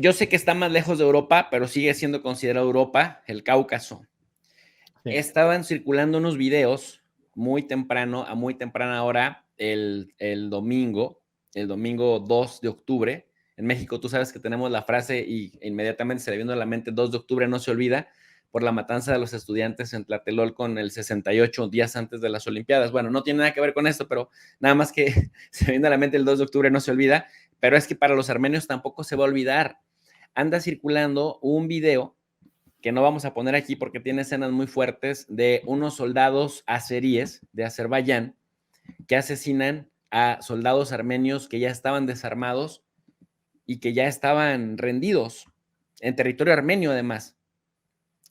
yo sé que está más lejos de Europa, pero sigue siendo considerado Europa, el Cáucaso. Sí. Estaban circulando unos videos muy temprano, a muy temprana hora, el domingo 2 de octubre. En México tú sabes que tenemos la frase y inmediatamente se le vino a la mente 2 de octubre no se olvida por la matanza de los estudiantes en Tlatelolco en el 68 días antes de las Olimpiadas. Bueno, no tiene nada que ver con esto, pero nada más que se viene a la mente el 2 de octubre no se olvida, pero es que para los armenios tampoco se va a olvidar. Anda circulando un video que no vamos a poner aquí porque tiene escenas muy fuertes de unos soldados azeríes de Azerbaiyán que asesinan a soldados armenios que ya estaban desarmados y que ya estaban rendidos en territorio armenio además.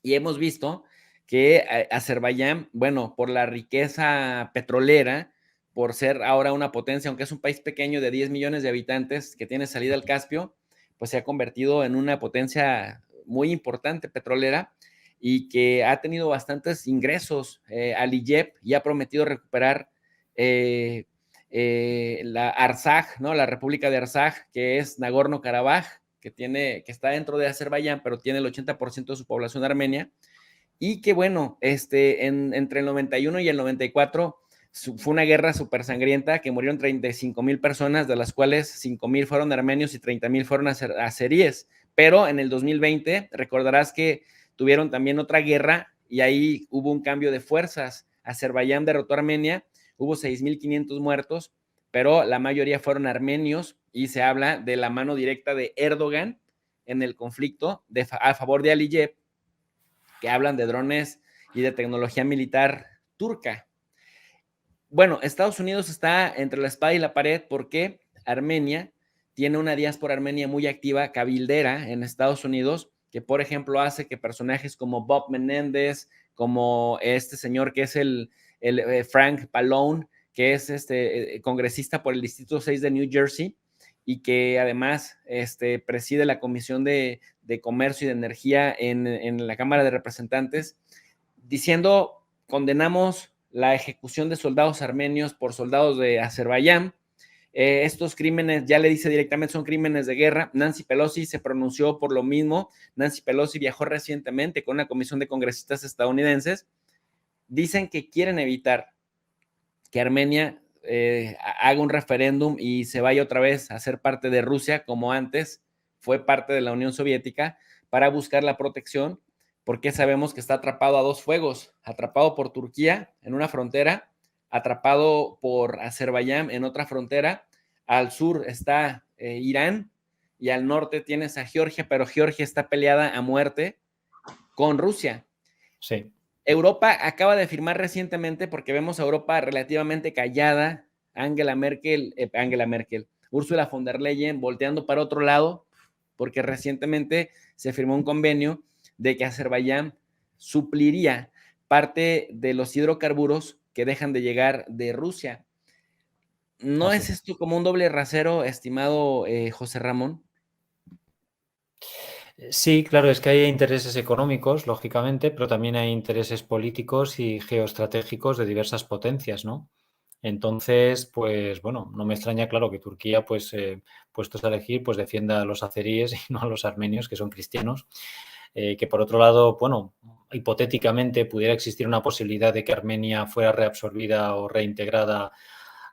Y hemos visto que Azerbaiyán, bueno, por la riqueza petrolera, por ser ahora una potencia, aunque es un país pequeño de 10 millones de habitantes que tiene salida al Caspio, pues se ha convertido en una potencia muy importante petrolera y que ha tenido bastantes ingresos. Aliyev ya ha prometido recuperar la Arzaj, ¿no? La República de Arzaj, que es Nagorno-Karabaj, que está dentro de Azerbaiyán, pero tiene el 80% de su población armenia, y que bueno, entre el 91 y el 94 fue una guerra súper sangrienta que murieron 35,000 personas, de las cuales 5,000 fueron armenios y 30,000 fueron azeríes. Pero en el 2020 recordarás que tuvieron también otra guerra y ahí hubo un cambio de fuerzas. Azerbaiyán derrotó a Armenia, hubo 6,500 muertos, pero la mayoría fueron armenios y se habla de la mano directa de Erdogan en el conflicto a favor de Aliyev, que hablan de drones y de tecnología militar turca. Bueno, Estados Unidos está entre la espada y la pared porque Armenia tiene una diáspora armenia muy activa, cabildera en Estados Unidos, que por ejemplo hace que personajes como Bob Menéndez, como este señor que es el Frank Pallone, que es congresista por el Distrito 6 de New Jersey y que además preside la Comisión de Comercio y de Energía en la Cámara de Representantes, diciendo condenamos la ejecución de soldados armenios por soldados de Azerbaiyán. Estos crímenes, ya le dice directamente, son crímenes de guerra. Nancy Pelosi se pronunció por lo mismo. Nancy Pelosi viajó recientemente con una comisión de congresistas estadounidenses. Dicen que quieren evitar que Armenia haga un referéndum y se vaya otra vez a ser parte de Rusia, como antes fue parte de la Unión Soviética, para buscar la protección, porque sabemos que está atrapado a dos fuegos, atrapado por Turquía en una frontera, atrapado por Azerbaiyán en otra frontera, al sur está Irán y al norte tienes a Georgia, pero Georgia está peleada a muerte con Rusia. Sí. Europa acaba de firmar recientemente, porque vemos a Europa relativamente callada, Angela Merkel, Ursula von der Leyen volteando para otro lado, porque recientemente se firmó un convenio de que Azerbaiyán supliría parte de los hidrocarburos que dejan de llegar de Rusia. ¿No Así es es. esto como un doble rasero, estimado José Ramón? Sí, claro, es que hay intereses económicos, lógicamente, pero también hay intereses políticos y geoestratégicos de diversas potencias, ¿no? Entonces, pues bueno, no me extraña, claro, que Turquía, pues puestos a elegir, pues defienda a los azeríes y no a los armenios, que son cristianos. Que por otro lado, bueno, hipotéticamente pudiera existir una posibilidad de que Armenia fuera reabsorbida o reintegrada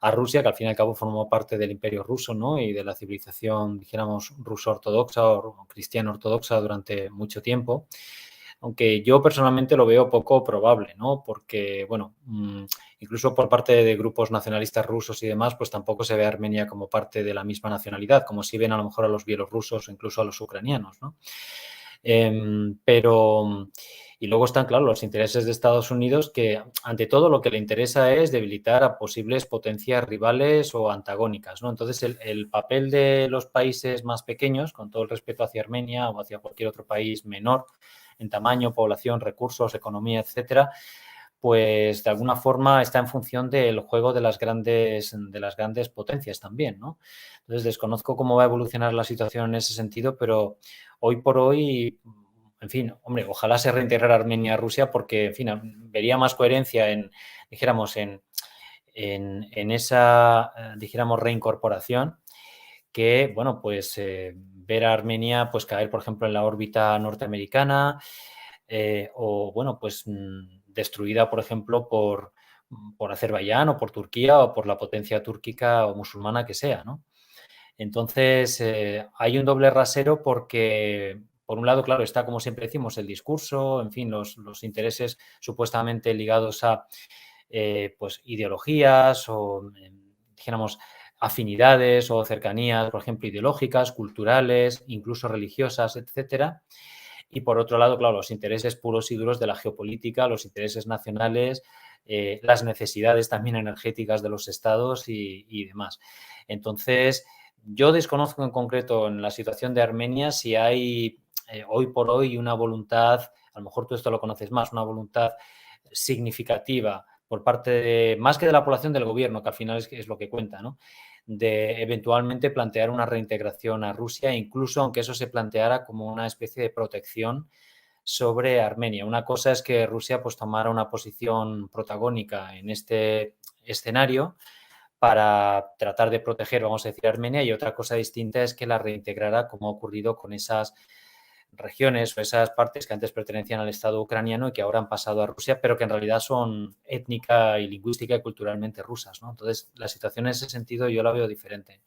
a Rusia, que al fin y al cabo formó parte del Imperio ruso, ¿no? Y de la civilización, dijéramos, ruso-ortodoxa o cristiano-ortodoxa durante mucho tiempo. Aunque yo personalmente lo veo poco probable, ¿no? Porque, bueno, incluso por parte de grupos nacionalistas rusos y demás, pues tampoco se ve a Armenia como parte de la misma nacionalidad, como si ven a lo mejor a los bielorrusos o incluso a los ucranianos, ¿no? Pero, y luego están, claro, los intereses de Estados Unidos, que ante todo lo que le interesa es debilitar a posibles potencias rivales o antagónicas, ¿no? Entonces, el papel de los países más pequeños, con todo el respeto hacia Armenia o hacia cualquier otro país menor en tamaño, población, recursos, economía, etcétera, pues de alguna forma está en función del juego de las grandes potencias también, ¿no? Entonces, desconozco cómo va a evolucionar la situación en ese sentido, pero hoy por hoy, en fin, hombre, ojalá se reintegrara Armenia a Rusia porque, en fin, vería más coherencia dijéramos, en esa, dijéramos, reincorporación que, bueno, pues ver a Armenia pues caer, por ejemplo, en la órbita norteamericana o, bueno, pues destruida, por ejemplo, por Azerbaiyán o por Turquía o por la potencia túrquica o musulmana que sea, ¿no? Entonces, hay un doble rasero porque, por un lado, claro, está, como siempre decimos, el discurso, en fin, los intereses supuestamente ligados a pues ideologías o, dijéramos, afinidades o cercanías, por ejemplo, ideológicas, culturales, incluso religiosas, etcétera. Y por otro lado, claro, los intereses puros y duros de la geopolítica, los intereses nacionales, las necesidades también energéticas de los estados y demás. Entonces, yo desconozco en concreto en la situación de Armenia si hay hoy por hoy una voluntad, a lo mejor tú esto lo conoces más, una voluntad significativa por parte de, más que de la población, del gobierno, que al final es lo que cuenta, ¿no? De eventualmente plantear una reintegración a Rusia, incluso aunque eso se planteara como una especie de protección sobre Armenia. Una cosa es que Rusia pues tomara una posición protagónica en este escenario para tratar de proteger, vamos a decir, Armenia, y otra cosa distinta es que la reintegrara como ha ocurrido con esas regiones o esas partes que antes pertenecían al Estado ucraniano y que ahora han pasado a Rusia, pero que en realidad son étnica y lingüística y culturalmente rusas, ¿no? Entonces, la situación en ese sentido yo la veo diferente.